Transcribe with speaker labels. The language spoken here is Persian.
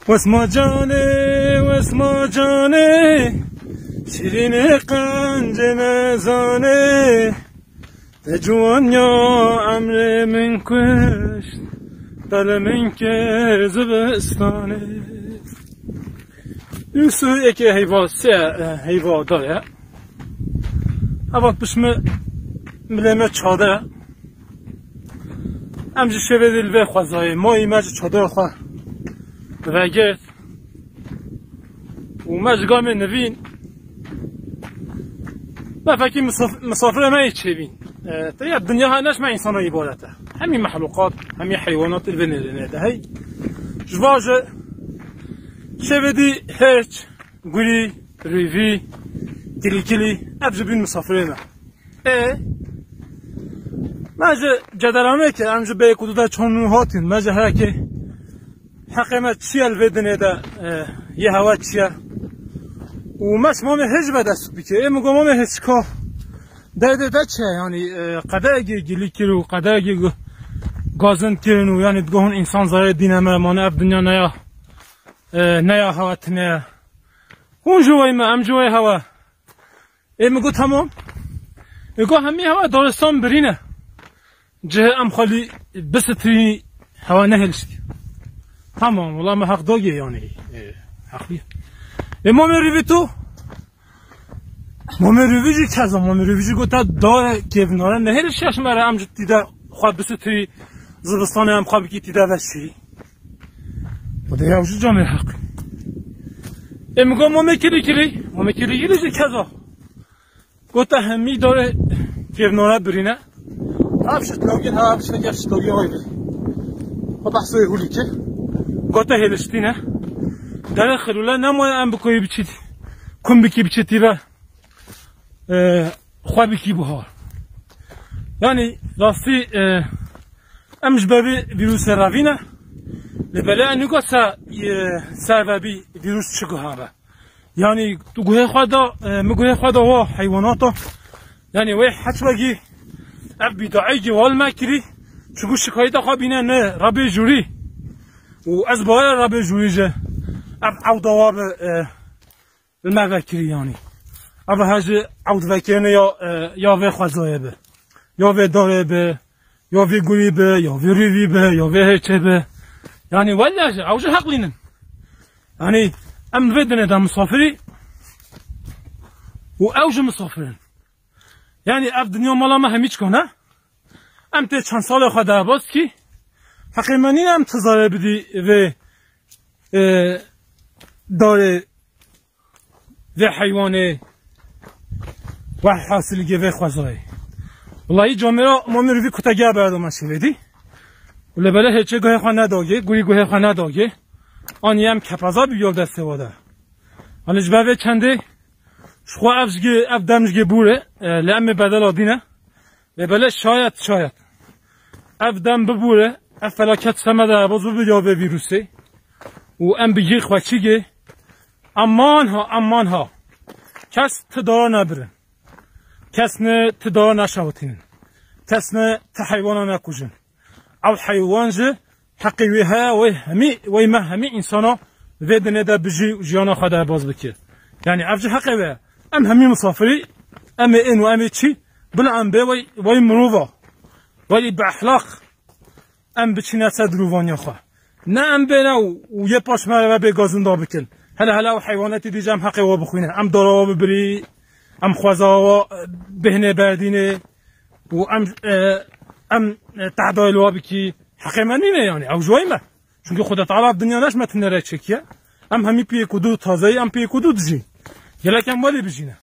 Speaker 1: واسما جانه شیرین قنج مزانه جوان یا امر من کشت دل من که زبستانه یوسو یکی حیوان داره اول بشم ملمه چاده امجی شوه دل به خوزای ما ایمج چاده خواه وگرد و مجگام نوین و فکر مسافر ما چه بین تا دنیا ها نش ما انسان ها عبادته همین مخلوقات همین حیوانات اللي بنرنه ده هی جواجه شوه دی هرچ گوری ریوی کلی ابجه بین مسافر ما مجه جدرانه که امجه به کدوده چون هاتین مجه هر که حقیقت چی الودنه ده یه هوا چیه و مش مامه هج به دست بکه میگم مامه هج که ده چه یعنی قداگی گلی کرو قداگی گازن کرنو یعنی دگون انسان زای دینمه مانه اف دنیا نیا هوا تنه اون جوای ما ام جوای هوا میگو تمام میگو همی هوا دارستان برینه جه ام خالی بستری هوا نهلشتی تمام والله ما حق داگی یعنی حقیه مامه ریوی تو مامه ریوی جی کزا مامه ریوی جی گوتا داره گفناره نهلش یش مره ام جد دیده خواه بستری زبستان هم خواه بکی دیده وشی و ده یوجو جامعه حق میگو مامه کلی جی کزا گوتا همی داره گفناره برینه هفشت لاگین هفشت گفشت لاگین های بی خب بحثای هولی که گوتا هلشتینه در خلوله نمایه ام بکوی بچید کن بکی بچیدی و خواه بکی بهار یعنی راستی امش بابی ویروس روینه لبله انگو سببی ویروس چگه همه یعنی تو گوه خدا و حیواناتا یعنی وی حج بگی اب بیداعی جوال مکری چگو شکایت خواه بینه نه ربی جوری و از باید ربی جوری جه اب عود واب الموکری یعنی اب هج عود وکرنه یا وی خوزایه به یا وی داره به یا وی گوری به یا وی ریوی به یا وی هرچه به یعنی ولی هج اوجه حق لینن یعنی ام بدنه دا مسافری و اوجه مسافرین یعنی اب دنیا مالا ما همیچ کنه ام ته چند سال خود باز کی حقیمانی هم تزاره بدی و داره و حیوانه و حاصلگی و خوزای والله جامعه را ما میروی کتگه بردم شویدی ولی بله هیچه گوه خواه نداگه گوی گوه خواه نداگه آنی هم کپازا بیال دسته واده آنی جبه چنده شخواه اف دمجگه بوره لعم بدل آدینه و بله شاید اف دم ببوره اف فلاکت سمده بازو بیا به ویروسه و ام بگی خواه چیگه امان ها کس تدارا نبرن کس نه تدارا نشوتین کس نه تحیوانا نکوشن او حیوان جه حقیوی ها وی ما همی انسانا ویدنه دا بجی جیانا خدا باز بکر یعنی افجه حقیوی ام همی مسافری ام این و ام چی بلا ام بی وی مروفا وی با اخلاق ام بچینه سد رووانیا خواه نه ام بینه و یه پاش مره و به گازون دا بکن هلا و حیواناتی دیجه ام حقی و بخوینه ام دارا و ببری ام خوزا و بهنه بردینه و ام تعدایل و بکی حقی من نینه یعنی او جوی ما چونکه خدا تعالی دنیا نش متنه را چکیه ام همی پی کدو تازه ام پی کدو دجی یلکم ولی بجینه